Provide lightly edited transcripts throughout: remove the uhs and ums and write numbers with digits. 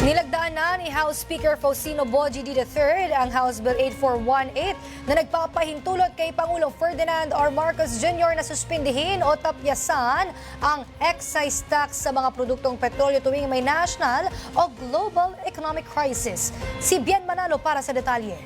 Nilagdaan na ni House Speaker Faustino Bogie III ang House Bill 8418 na nagpapahintulot kay Pangulong Ferdinand R. Marcos Jr. na suspindihin o tapyasan ang excise tax sa mga produktong petrolyo tuwing may national o global economic crisis. Si Bien Manalo para sa detalye.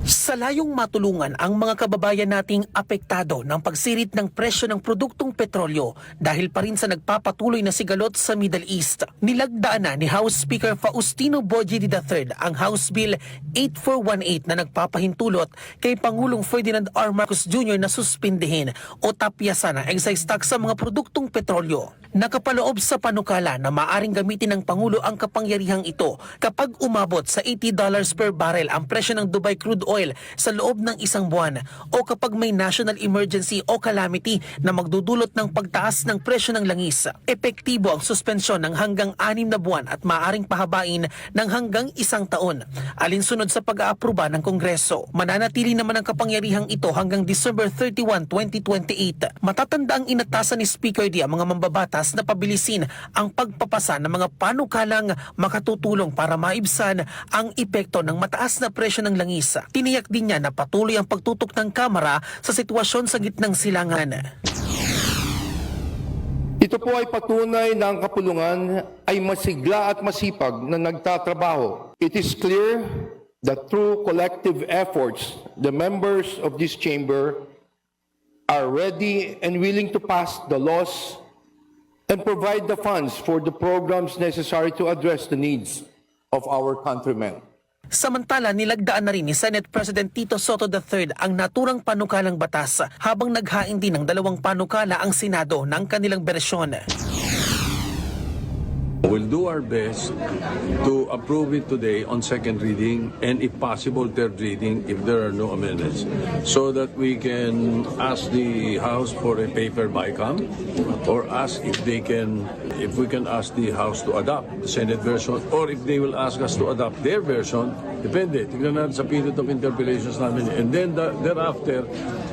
Sa layong matulungan ang mga kababayan nating apektado ng pagsirit ng presyo ng produktong petrolyo dahil pa rin sa nagpapatuloy na sigalot sa Middle East, nilagdaan na ni House Speaker Faustino Bogie III ang House Bill 8418 na nagpapahintulot kay Pangulong Ferdinand R. Marcos Jr. na suspindihin o tapyasan ang excise tax sa mga produktong petrolyo. Nakapaloob sa panukala na maaring gamitin ng Pangulo ang kapangyarihang ito kapag umabot sa $80 per barrel ang presyo ng Dubai crude oil sa loob ng isang buwan o kapag may national emergency o calamity na magdudulot ng pagtaas ng presyo ng langis. Epektibo ang suspensyon ng hanggang 6 na buwan at maaring pahabain ng hanggang 1 taon, alinsunod sa pag-aaproba ng Kongreso. Mananatili naman ang kapangyarihang ito hanggang December 31, 2028. Matatanda ang inatasan ni Speaker D ang mga mambabatas na pabilisin ang pagpapasa ng mga panukalang makatutulong para maibsan ang epekto ng mataas na presyo ng langis. Tiniyak din niya na patuloy ang pagtutok ng Kamara sa sitwasyon sa gitnang silangan. Ito po ay patunay na ang kapulungan ay masigla at masipag na nagtatrabaho. It is clear that through collective efforts, the members of this chamber are ready and willing to pass the laws and provide the funds for the programs necessary to address the needs of our countrymen. Samantala, nilagdaan na rin ni Senate President Tito Soto III ang naturang panukalang batas habang naghain din ng 2 panukala ang Senado ng kanilang bersyon. We'll do our best to approve it today on second reading and if possible third reading if there are no amendments so that we can ask the House for a paper bycam or ask if we can ask the House to adopt the Senate version or if they will ask us to adopt their version. Depende. Tignan natin sa period of interpellations namin and then thereafter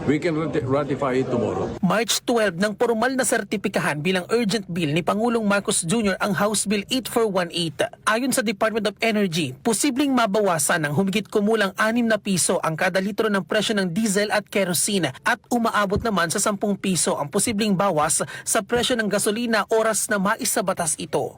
we can ratify it tomorrow. March 12 nang formal na sertipikahan bilang urgent bill ni Pangulong Marcos Jr. ang House Bill 8418. Ayon sa Department of Energy, posibleng mabawasan ng humigit kumulang 6 na piso ang kada litro ng presyo ng diesel at kerosene at umaabot naman sa 10 piso ang posibleng bawas sa presyo ng gasolina oras na maisabatas ito.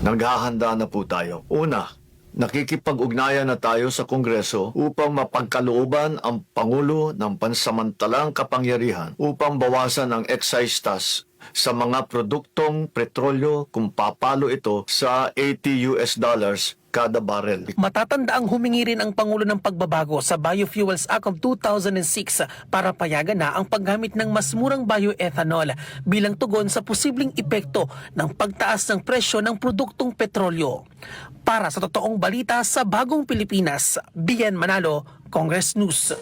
Naghahanda na po tayo. Una, nakikipag-ugnayan na tayo sa Kongreso upang mapagkalooban ang Pangulo ng pansamantalang kapangyarihan upang bawasan ang excise tax sa mga produktong petrolyo kung papalo ito sa $80 kada barrel. Matatanda ang humingi rin ang Pangulo ng pagbabago sa Biofuels Act of 2006 para payagan na ang paggamit ng mas murang bioethanol bilang tugon sa posibleng epekto ng pagtaas ng presyo ng produktong petrolyo. Para sa totoong balita sa Bagong Pilipinas, Bien Manalo, Congress News.